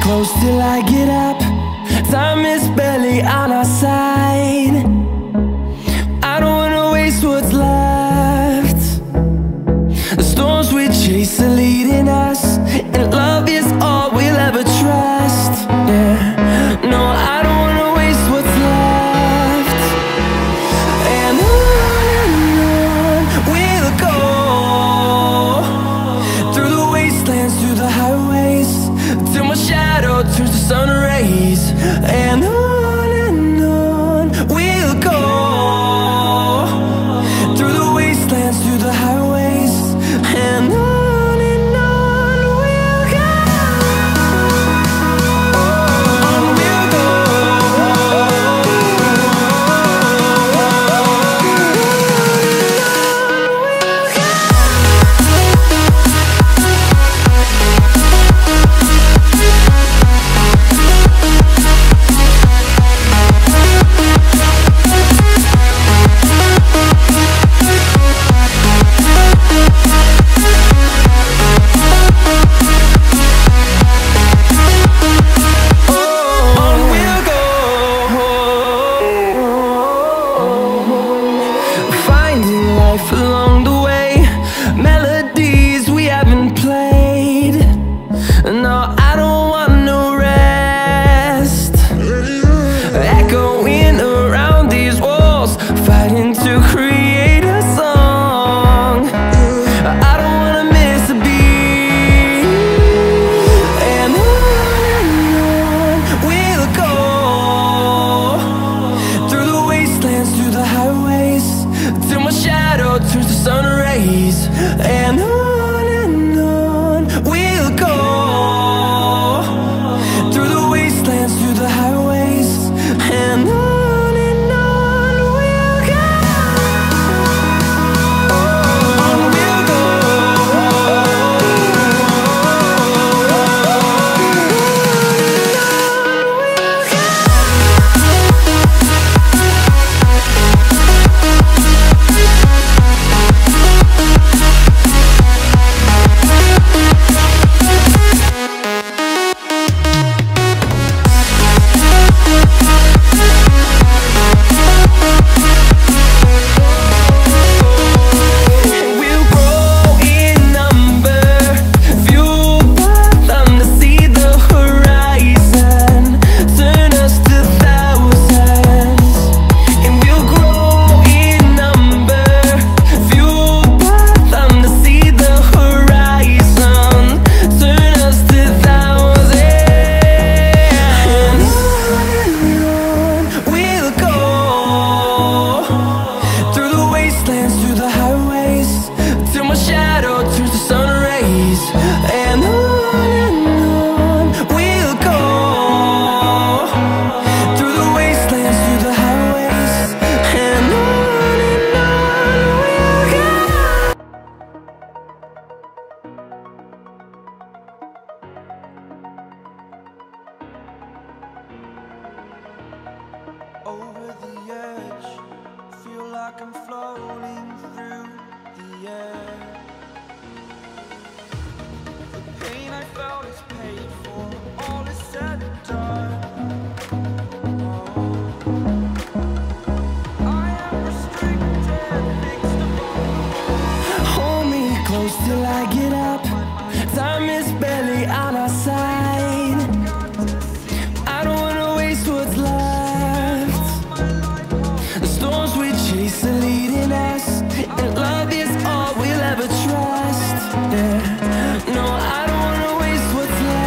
close till I get up. Time is barely on our side. I don't wanna waste what's left. The storms we chase are leading us, and love is all we'll ever trust. Yeah, no, I don't wanna waste what's left. And on we'll go, through the wastelands, through the highways, till my shadow turns to sun rays. And on we'll go, through the wastelands, through the highways, and on we'll go. On we'll go. Along the way, melodies we haven't played. No, I don't want no rest. Echoing around these walls, fighting to create a song. I don't wanna miss a beat. And on we'll go, through the wastelands, through the highways, till my shadow turns to sun rays. And on we'll go, through the wastelands, through the highways, and on we'll go. On we'll go. Through the highways, till my shadow turns to sun rays. And on we'll go, through the wastelands, through the highways, and on we'll go. Over the edge, feel like I'm floating through the air. The pain I felt is paid for, all is said and done. I am restricted, fixed upon. Hold me close till I get up. Time is barely on our side. I don't wanna waste what's left. The storms we chase are leading us, and love is all we'll ever trust. Yeah, no, I don't wanna waste what's left.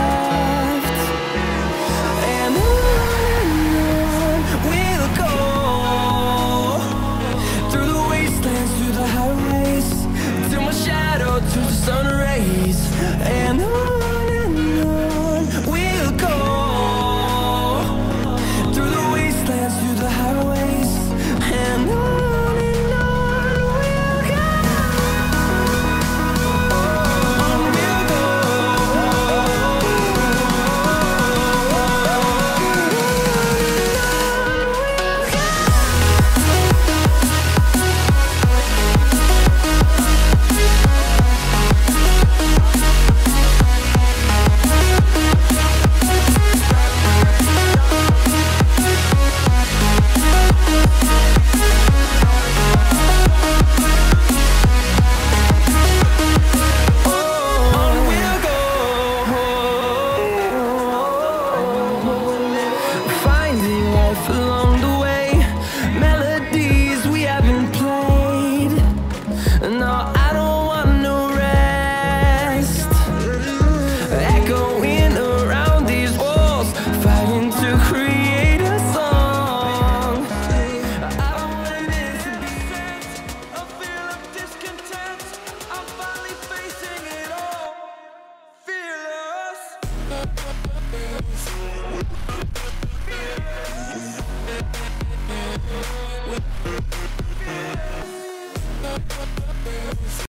We'll be right back.